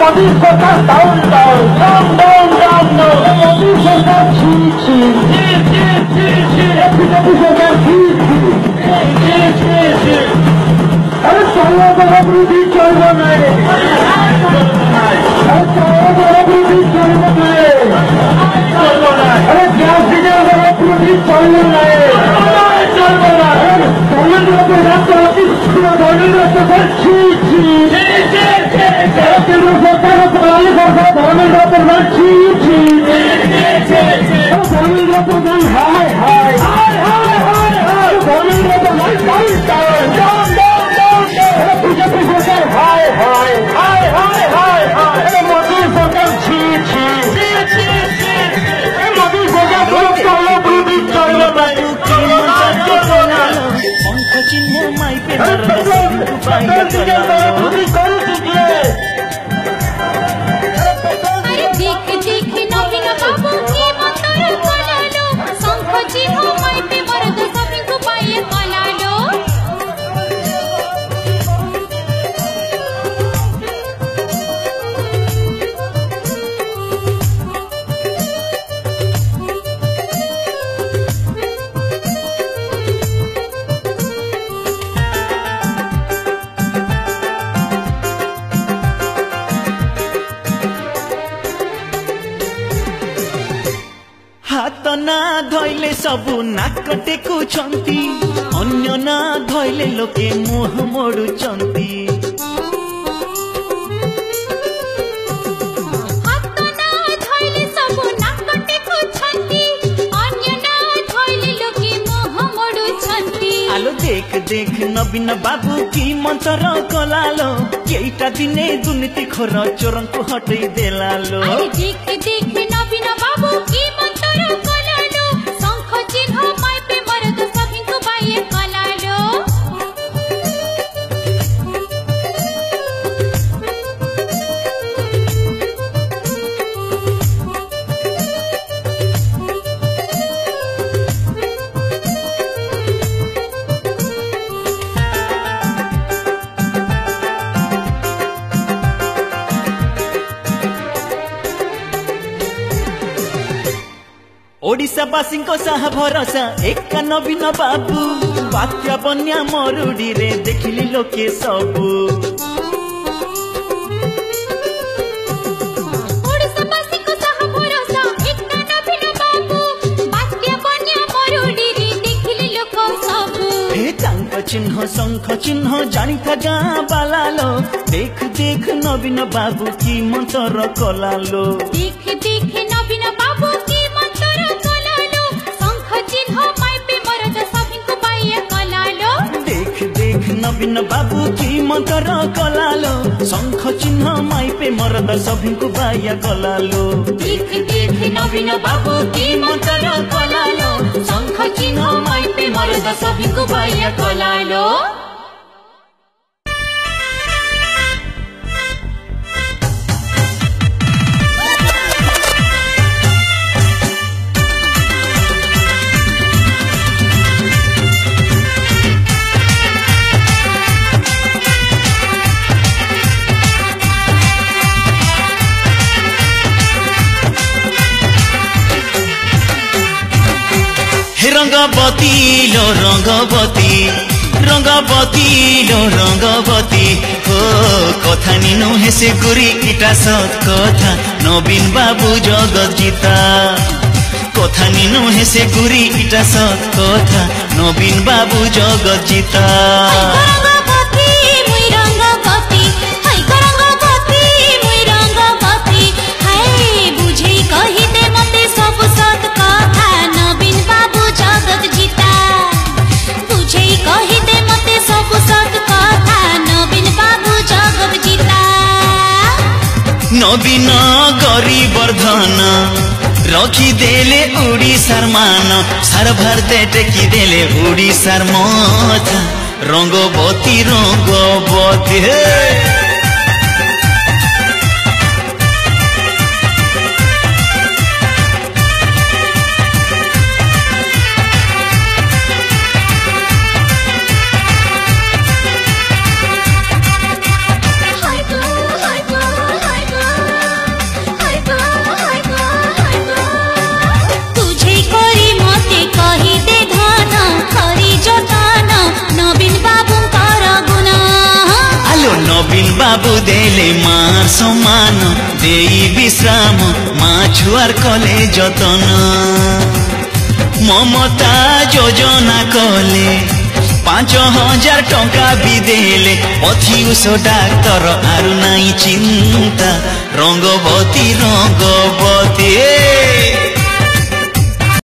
মোদী সরকার down down down down down down Modi সরকার ছি ছি বিজেপি সরকার ছি ছি আরে চলবে বৃদ্ধি চলবে না আরে চলবে বৃদ্ধি চলবে না আরে গ্যাস ডিজেল বৃদ্ধি চলবে না চলবে না ধর্মেন্দ্র রাষ্ট্রপতি ধর্মেন্দ্র সরকার ছি ছি কেন্দ্র সরকার প্রণালী সরকার ধর্মেন্দ্র প্রধান ছি ছি ধর্মেন্দ্র প্রধান হায় হায় Dharmendra Pradhan down down down down BJP সরকার হায় হায় হায় হায় হায় হায় মোদী সরকার ছি ছি মোদী সরকার চলো বৃদ্ধি চলো শঙ্খ চিহ্ন মাইপে हाथ ना धोइले सबु नाक टेकुछंती अन्य ना धोइले लोके मुह मोडुछंती आलो देख देख नवीन बाबू की मंतर कलालो केइटा दिने दुर्नीति खोर चोरंकु हटई देलालो देख देख नवीन बाबू की मंतर कलालो शंख चिन्ह माइपे मरद सभिंकु बाये कलालो ओडिशावासी साहा भरोसा एक नवीन बाबू बात्या बन्या मरुडी रे देखिली लोके सबू चिन्ह शंख चिन्ह जानी था गाँ बालालो देख देख नवीन बाबू की मंतर कलालो देख देख नवीन बाबू की मंतर कलालो शंख चिन्ह माइपे मरद सभिंकु बाये कलालो देख देख नवीन बाबू की मंतर कलालो शंख चिन्ह माइपे मरद सभिंकु बाया कलालो देख देख नवीन बाबू की मंतर कलालो शंख चिन्ह माइपे मरद सभिंकु बाया कलालो रंगवती लो रंगवती रंगवती लो रंगवती हो कथा निनु हेसे गुरी इटा सत कथा नवीन बाबू जगत जीता कथा निनु हेसे गुरी इटा सत कथा नवीन बाबू जगत जीता नवीन गरीबर्धन रखी देले उड़ीसार मान सार भारते टेकी देले उड़ीसार मथा रंगवती रंगवती नवीन बाबू देले मार सम्मान देई विश्राम मा छुआर कले जतन ममता योजना कले 5,000 टंका भी देले पथिउस डाक्तर आरु नाई चिंता रंगवती रंगवती